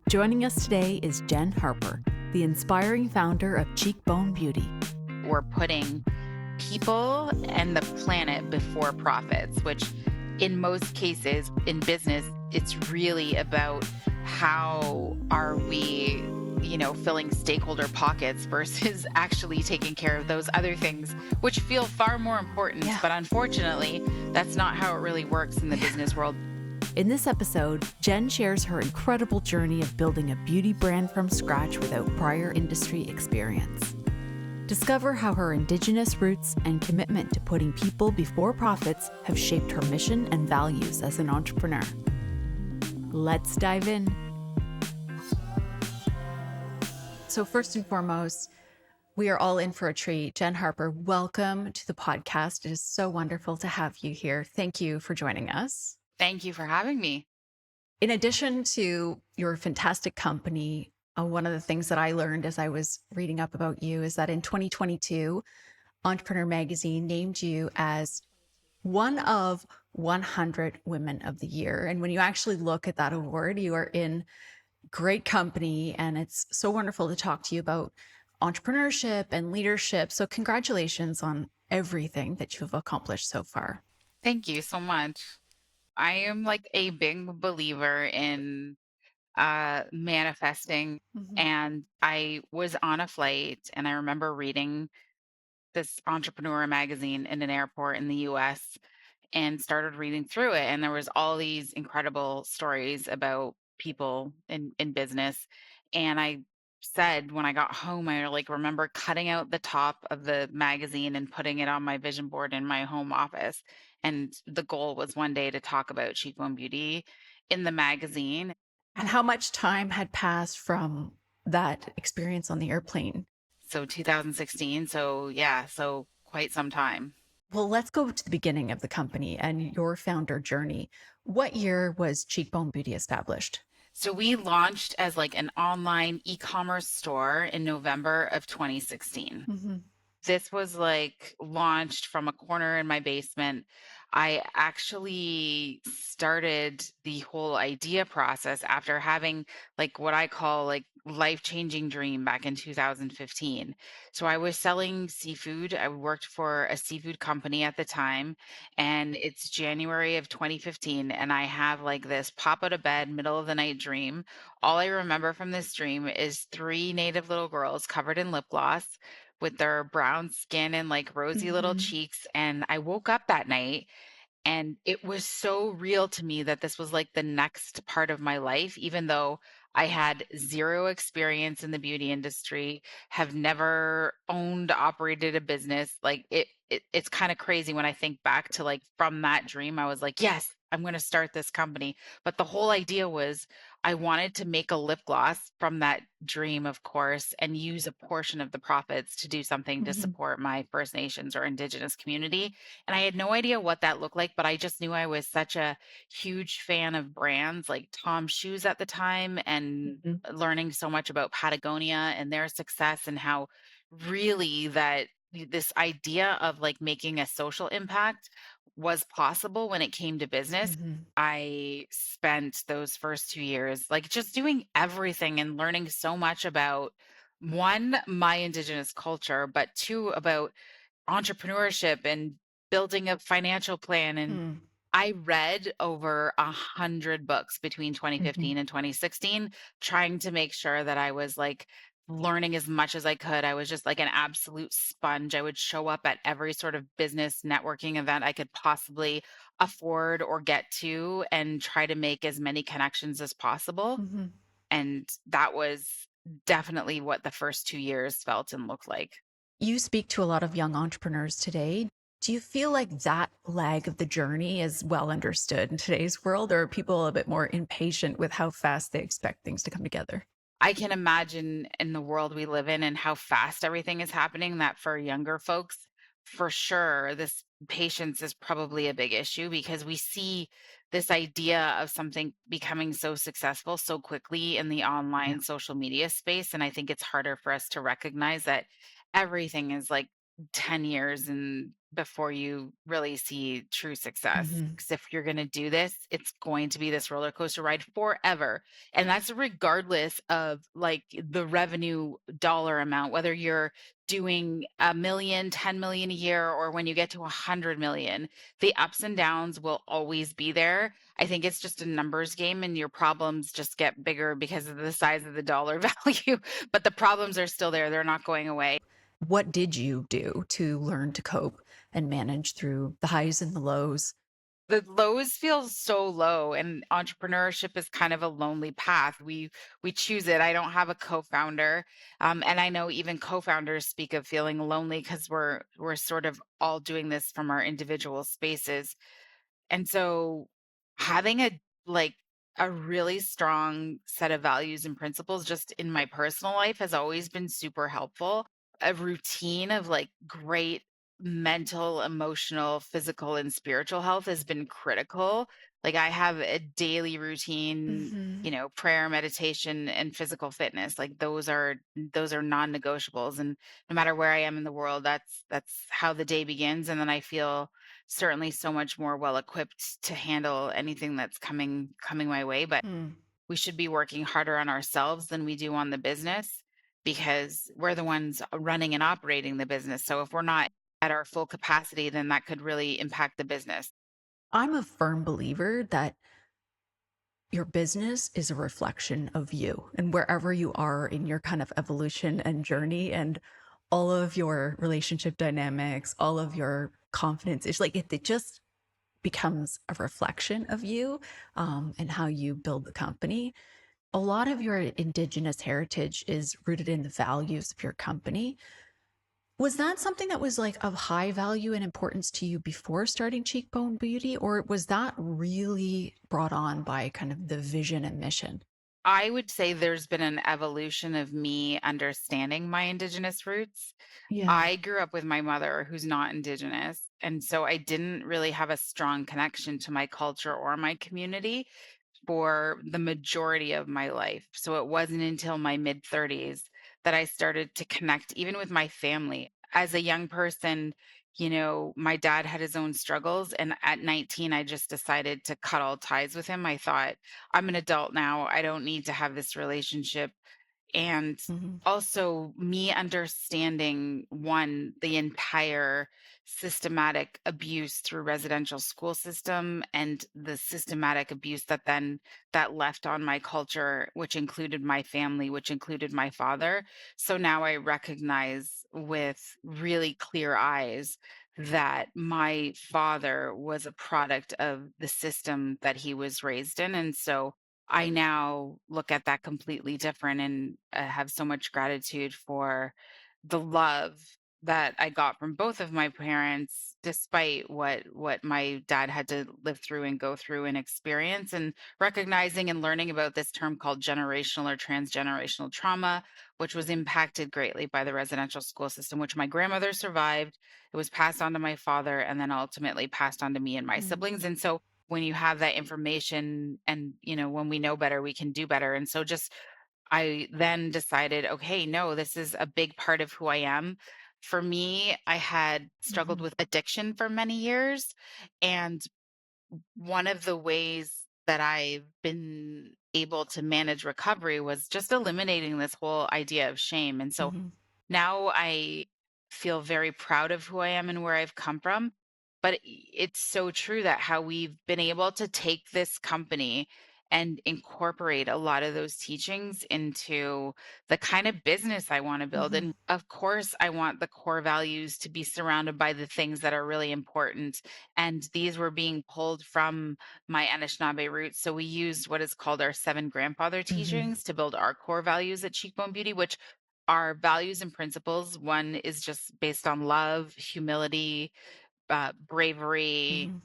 Joining us today is Jenn Harper, the inspiring founder of Cheekbone Beauty. We're putting people and the planet before profits, which in most cases in business, it's really about how are we, filling stakeholder pockets versus actually taking care of those other things, which feel far more important. Yeah. But unfortunately, that's not how it really works in the business world. In this episode, Jenn shares her incredible journey of building a beauty brand from scratch without prior industry experience. Discover how her Indigenous roots and commitment to putting people before profits have shaped her mission and values as an entrepreneur. Let's dive in. So first and foremost, we are all in for a treat. Jenn Harper, welcome to the podcast. It is so wonderful to have you here. Thank you for joining us. Thank you for having me. In addition to your fantastic company, one of the things that I learned as I was reading up about you is that in 2022, Entrepreneur Magazine named you as one of 100 Women of the Year. And when you actually look at that award, you are in great company. And it's so wonderful to talk to you about entrepreneurship and leadership. So congratulations on everything that you've accomplished so far. Thank you so much. I am like a big believer in manifesting. And I was on a flight and I remember reading this entrepreneur magazine in an airport in the US and started reading through it. And there was all these incredible stories about people in business. And I said when I got home, I like remember cutting out the top of the magazine and putting it on my vision board in my home office. And the goal was one day to talk about Cheekbone Beauty in the magazine. And how much time had passed from that experience on the airplane? So 2016. So quite some time. Well, let's go to the beginning of the company and your founder journey. What year was Cheekbone Beauty established? So we launched as like an online e-commerce store in November of 2016. This was like launched from a corner in my basement. I actually started the whole idea process after having like what I call like life-changing dream back in 2015. So I was selling seafood. I worked for a seafood company at the time, and it's January of 2015, and I have like this pop out of bed middle of the night dream. All I remember from this dream is three native little girls covered in lip gloss with their brown skin and like rosy little cheeks. And I woke up that night and it was so real to me that this was like the next part of my life, even though I had zero experience in the beauty industry, have never owned, operated a business. Like it's kind of crazy when I think back to like from that dream, I was like, yes, I'm going to start this company. But the whole idea was I wanted to make a lip gloss from that dream, of course, and use a portion of the profits to do something to support my First Nations or Indigenous community. And I had no idea what that looked like, but I just knew I was such a huge fan of brands like Tom's Shoes at the time and learning so much about Patagonia and their success and how really that this idea of like making a social impact was possible when it came to business. I spent those first 2 years like just doing everything and learning so much about one, my Indigenous culture, but two, about entrepreneurship and building a financial plan. And I read over 100 books between 2015 and 2016, trying to make sure that I was like learning as much as I could. I was just like an absolute sponge. I would show up at every sort of business networking event I could possibly afford or get to and try to make as many connections as possible. And that was definitely what the first 2 years felt and looked like. You speak to a lot of young entrepreneurs today. Do you feel like that lag of the journey is well understood in today's world, or are people a bit more impatient with how fast they expect things to come together? I can imagine in the world we live in and how fast everything is happening that for younger folks, for sure, this patience is probably a big issue because we see this idea of something becoming so successful so quickly in the online social media space. And I think it's harder for us to recognize that everything is like 10 years and before you really see true success. Hmm. Because if you're going to do this, it's going to be this roller coaster ride forever. And that's regardless of like the revenue dollar amount, whether you're doing 1 million, 10 million a year, or when you get to 100 million, the ups and downs will always be there. I think it's just a numbers game and your problems just get bigger because of the size of the dollar value, but the problems are still there. They're not going away. What did you do to learn to cope and manage through the highs and the lows? The lows feel so low, and entrepreneurship is kind of a lonely path. We choose it. I don't have a co-founder, and I know even co-founders speak of feeling lonely because we're sort of all doing this from our individual spaces. And so having like a really strong set of values and principles just in my personal life has always been super helpful. A routine of like great mental, emotional, physical, and spiritual health has been critical. Like I have a daily routine, Hmm. prayer, meditation, and physical fitness. Like those are non-negotiables. And no matter where I am in the world, that's how the day begins. And then I feel certainly so much more well equipped to handle anything that's coming my way, but we should be working harder on ourselves than we do on the business because we're the ones running and operating the business. So if we're not at our full capacity, then that could really impact the business. I'm a firm believer that your business is a reflection of you and wherever you are in your kind of evolution and journey and all of your relationship dynamics, all of your confidence. It's like it just becomes a reflection of you and how you build the company. A lot of your Indigenous heritage is rooted in the values of your company. Was that something that was like of high value and importance to you before starting Cheekbone Beauty, or was that really brought on by kind of the vision and mission? I would say there's been an evolution of me understanding my Indigenous roots. Yeah. I grew up with my mother who's not Indigenous. And so I didn't really have a strong connection to my culture or my community for the majority of my life. So it wasn't until my mid 30s that I started to connect even with my family. As a young person, my dad had his own struggles. And at 19, I just decided to cut all ties with him. I thought, I'm an adult now. I don't need to have this relationship. And Hmm. also me understanding one, the entire systematic abuse through residential school system and the systematic abuse that left on my culture, which included my family, which included my father. So now I recognize with really clear eyes that my father was a product of the system that he was raised in. And so I now look at that completely different and have so much gratitude for the love that I got from both of my parents, despite what my dad had to live through and go through and experience, and recognizing and learning about this term called generational or transgenerational trauma, which was impacted greatly by the residential school system, which my grandmother survived. It was passed on to my father and then ultimately passed on to me and my siblings. And so when you have that information and when we know better we can do better. And so just I then decided, okay, no, this is a big part of who I am. For me, I had struggled Hmm. with addiction for many years, and one of the ways that I've been able to manage recovery was just eliminating this whole idea of shame. And so Hmm. now I feel very proud of who I am and where I've come from. But it's so true that how we've been able to take this company and incorporate a lot of those teachings into the kind of business I want to build. Hmm. And of course, I want the core values to be surrounded by the things that are really important. And these were being pulled from my Anishinaabe roots. So we used what is called our seven grandfather Hmm. teachings to build our core values at Cheekbone Beauty, which our values and principles. One is just based on love, humility, bravery. Hmm.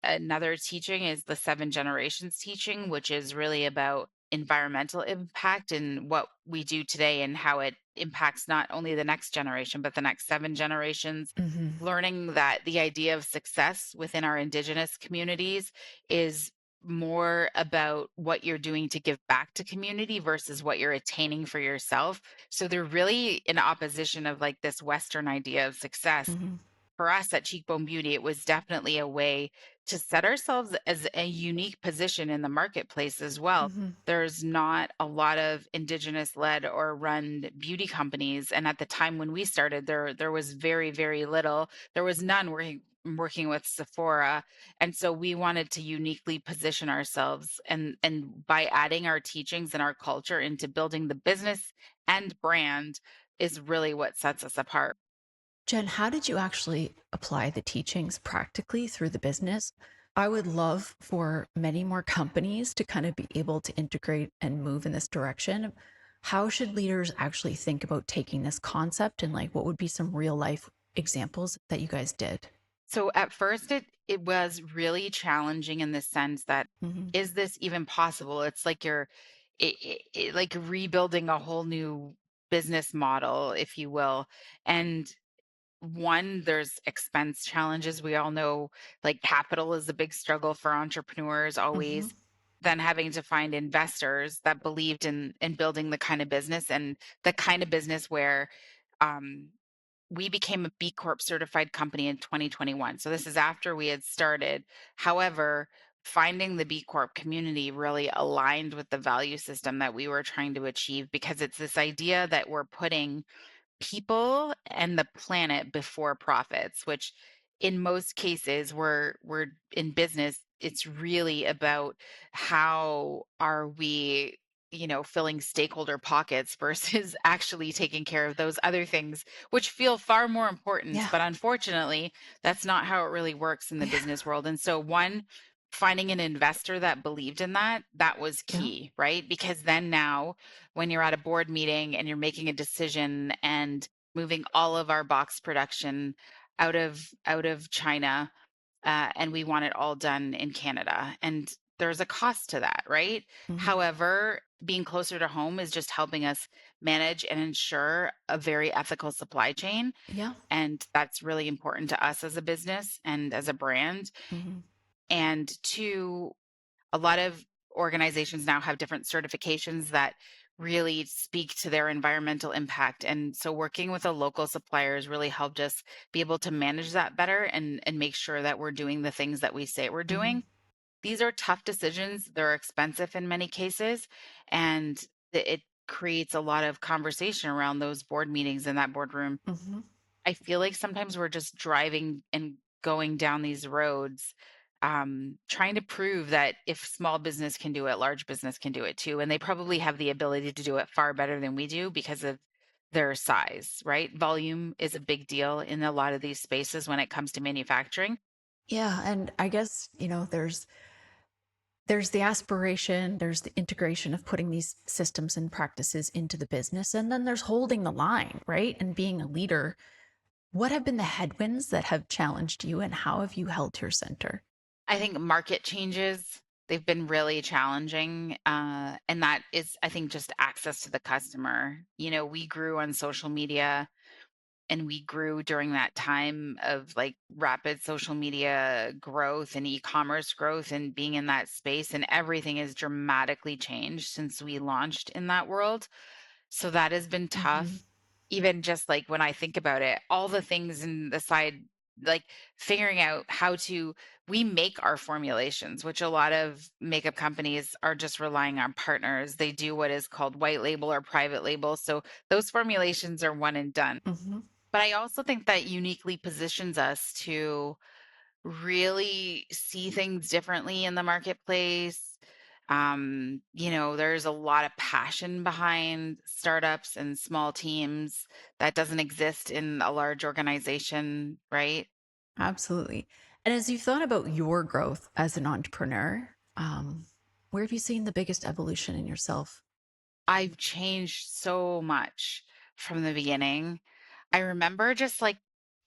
Another teaching is the seven generations teaching, which is really about environmental impact and what we do today and how it impacts not only the next generation, but the next seven generations. Hmm. Learning that the idea of success within our Indigenous communities is more about what you're doing to give back to community versus what you're attaining for yourself. So they're really in opposition of like this Western idea of success. Hmm. For us at Cheekbone Beauty, it was definitely a way to set ourselves as a unique position in the marketplace as well. Hmm. There's not a lot of Indigenous led or run beauty companies. And at the time when we started, there was very, very little. There was none working with Sephora. And so we wanted to uniquely position ourselves, and by adding our teachings and our culture into building the business and brand is really what sets us apart. Jen, how did you actually apply the teachings practically through the business? I would love for many more companies to kind of be able to integrate and move in this direction. How should leaders actually think about taking this concept, and like what would be some real life examples that you guys did? So at first it was really challenging in the sense that, Hmm. is this even possible? It's like you're like rebuilding a whole new business model, if you will. And one, there's expense challenges. We all know like capital is a big struggle for entrepreneurs Hmm. always. Then having to find investors that believed in building the kind of business, and the kind of business where um we became a B Corp certified company in 2021. So this is after we had started. However, finding the B Corp community really aligned with the value system that we were trying to achieve, because it's this idea that we're putting people and the planet before profits, which in most cases we're in business, it's really about how are we, filling stakeholder pockets versus actually taking care of those other things which feel far more important. Yeah. But unfortunately, that's not how it really works in the Yeah. business world. And so one, finding an investor that believed in that, that was Yeah. key, right? Because then now when you're at a board meeting and you're making a decision and moving all of our box production out of China, and we want it all done in Canada, and there's a cost to that, right? Hmm. However, being closer to home is just helping us manage and ensure a very ethical supply chain, Yeah. and that's really important to us as a business and as a brand. Hmm. And two, a lot of organizations now have different certifications that really speak to their environmental impact. And so working with a local suppliers really helped us be able to manage that better, and make sure that we're doing the things that we say we're Hmm. doing. These are tough decisions. They're expensive in many cases, and it creates a lot of conversation around those board meetings in that boardroom. Hmm. I feel like sometimes we're just driving and going down these roads, trying to prove that if small business can do it, large business can do it too. And they probably have the ability to do it far better than we do because of their size, right? Volume is a big deal in a lot of these spaces when it comes to manufacturing. Yeah. And I guess, there's the aspiration, there's the integration of putting these systems and practices into the business, and then there's holding the line, right? And being a leader. What have been the headwinds that have challenged you, and how have you held your center? I think market changes, they've been really challenging. And that is, I think, just access to the customer. We grew on social media, and we grew during that time of like rapid social media growth and e-commerce growth and being in that space, and everything has dramatically changed since we launched in that world. So that has been Hmm. tough. Even just like when I think about it, all the things in the side, like figuring out how to, we make our formulations, which a lot of makeup companies are just relying on partners. They do what is called white label or private label. So those formulations are one and done. Hmm. But I also think that uniquely positions us to really see things differently in the marketplace. There's a lot of passion behind startups and small teams that doesn't exist in a large organization, right? Absolutely. And as you've thought about your growth as an entrepreneur, where have you seen the biggest evolution in yourself? I've changed so much from the beginning. I remember just like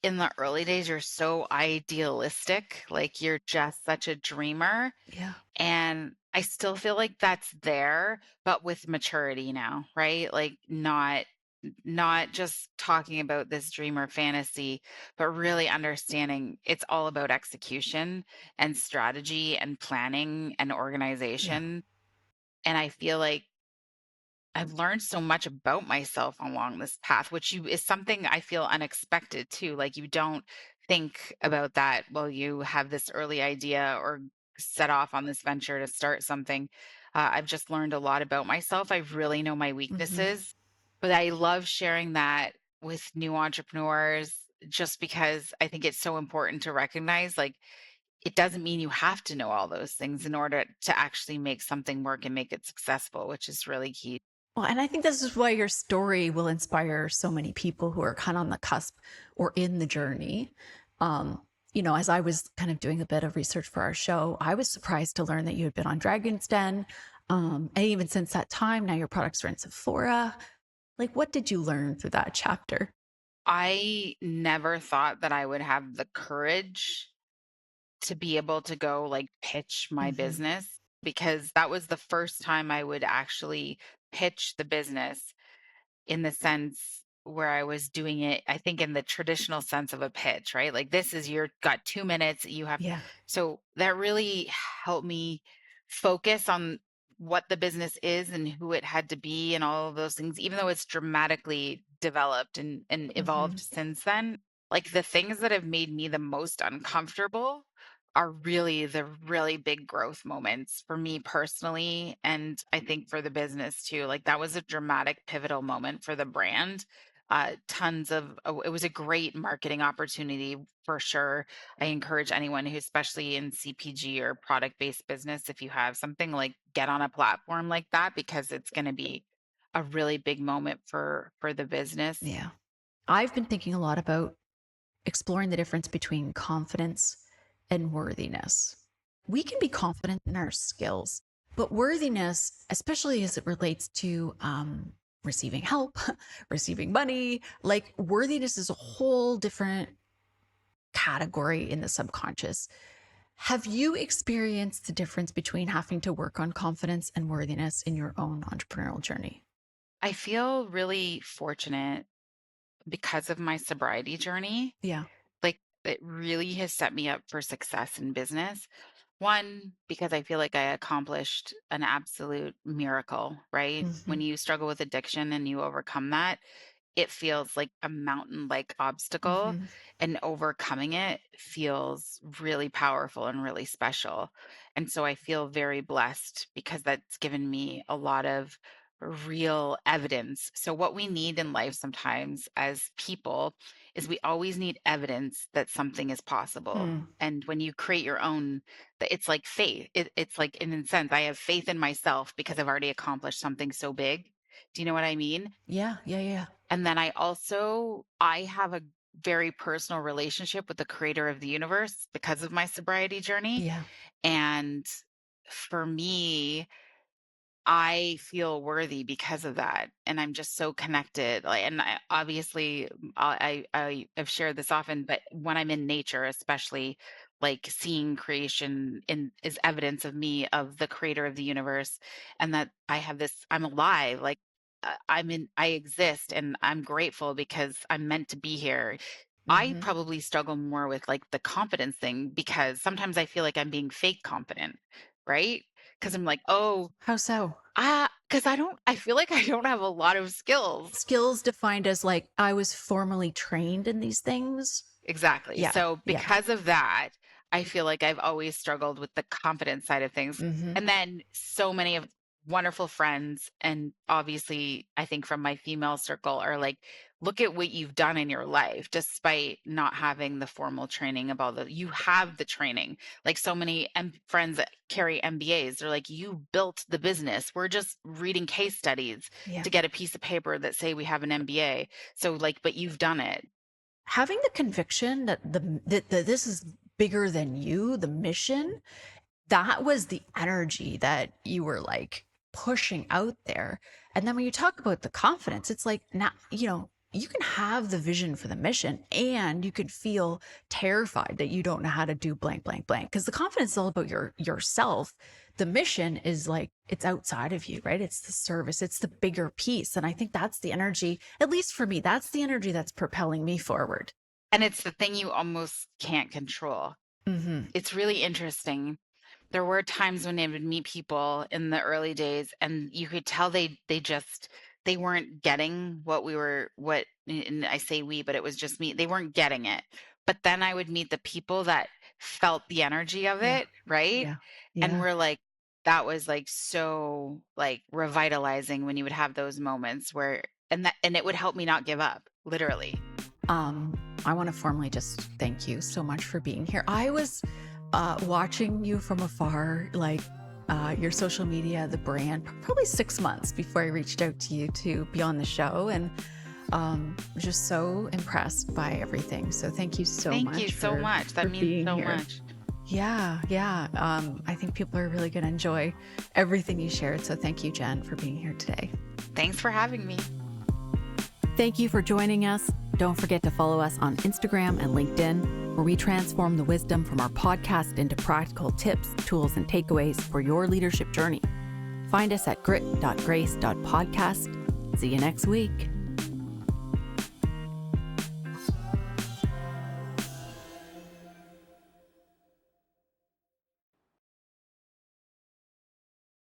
in the early days, you're so idealistic, like you're just such a dreamer. Yeah. And I still feel like that's there, but with maturity now, right? Like not not just talking about this dream or fantasy, but really understanding it's all about execution and strategy and planning and Yeah. organization. And I feel like I've learned so much about myself along this path, which is something I feel unexpected too. Like you don't think about that while you have this early idea or set off on this venture to start something. I've just learned a lot about myself. I really know my Hmm. weaknesses, but I love sharing that with new entrepreneurs just because I think it's so important to recognize like it doesn't mean you have to know all those things in order to actually make something work and make it successful, which is really key. Well, and I think this is why your story will inspire so many people who are kind of on the cusp or in the journey. Um, as I was kind of doing a bit of research for our show, I was surprised to learn that you had been on Dragon's Den. And even since that time, now your products are in Sephora. Like, what did you learn through that chapter? I never thought that I would have the courage to be able to go like pitch my Hmm. business because that was the first time I would actually pitch the business in the sense where I was doing it, I think in the traditional sense of a pitch, right? Like this is your got 2 minutes, you have Yeah. so that really helped me focus on what the business is and who it had to be and all of those things, even though it's dramatically developed and evolved Hmm. since then. Like the things that have made me the most uncomfortable are really the really big growth moments for me personally. And I think for the business too. Like that was a dramatic, pivotal moment for the brand. It was a great marketing opportunity for sure. I encourage anyone who, especially in CPG or product based business, if you have something like get on a platform like that because it's going to be a really big moment for the business. Yeah. I've been thinking a lot about exploring the difference between confidence and worthiness. We can be confident in our skills, but worthiness, especially as it relates to receiving help, receiving money, like worthiness is a whole different category in the subconscious. Have you experienced the difference between having to work on confidence and worthiness in your own entrepreneurial journey? I feel really fortunate because of my sobriety journey. Yeah. Like, it really has set me up for success in business. One, because I feel like I accomplished an absolute miracle, right? When Hmm. you struggle with addiction and you overcome that, it feels like a mountain-like obstacle, Hmm. and overcoming it feels really powerful and really special. And so I feel very blessed because that's given me a lot of real evidence. So what we need in life sometimes as people is we always need evidence that something is possible. Mm. And when you create your own, it's like faith. It's like in a sense, I have faith in myself because I've already accomplished something so big. Do you know what I mean? Yeah. Yeah. Yeah. And then I have a very personal relationship with the creator of the universe because of my sobriety journey. Yeah. And for me, I feel worthy because of that, and I'm just so connected. Like, and I obviously, I have shared this often, but when I'm in nature, especially, like seeing creation in is evidence of me, of the creator of the universe, and that I have this, I'm alive. Like I exist, and I'm grateful because I'm meant to be here. I Hmm. probably struggle more with like the confidence thing because sometimes I feel like I'm being fake confident, right? Because I'm like, oh, How so? because I feel like I don't have a lot of skills. Skills defined as like I was formally trained in these things. Exactly. Yeah. So Yeah. because of that, I feel like I've always struggled with the confidence side of things. Hmm. And then so many of wonderful friends and obviously I think from my female circle are like, look at what you've done in your life despite not having the formal training of all the you have the training. Like so many friends that carry MBAs, they're like, you built the business. We're just reading case studies Yeah. to get a piece of paper that say we have an MBA. So like, but you've done it. Having the conviction that that this is bigger than you, the mission, that was the energy that you were like pushing out there. And then when you talk about the confidence, it's like now, you can have the vision for the mission and you could feel terrified that you don't know how to do blank, blank, blank. Because the confidence is all about yourself. the mission is like, it's outside of you, right? It's the service, it's the bigger piece. And I think that's the energy, at least for me, that's the energy that's propelling me forward. And it's the thing you almost can't control. It's really interesting. There were times when I would meet people in the early days and you could tell they weren't getting and I say we, but it was just me. They weren't getting it. But then I would meet the people that felt the energy of Yeah. it, right? Yeah. And Yeah. we're like, that was like so like revitalizing when you would have those moments and it would help me not give up, literally. I want to formally just thank you so much for being here. I was watching you from afar, like your social media, the brand, probably 6 months before I reached out to you to be on the show, and was just so impressed by everything. So thank you so much. Thank you so much. That means so much. Yeah. I think people are really going to enjoy everything you shared. So thank you, Jenn, for being here today. Thanks for having me. Thank you for joining us. Don't forget to follow us on Instagram and LinkedIn, where we transform the wisdom from our podcast into practical tips, tools, and takeaways for your leadership journey. Find us at grit.grace.podcast. See you next week.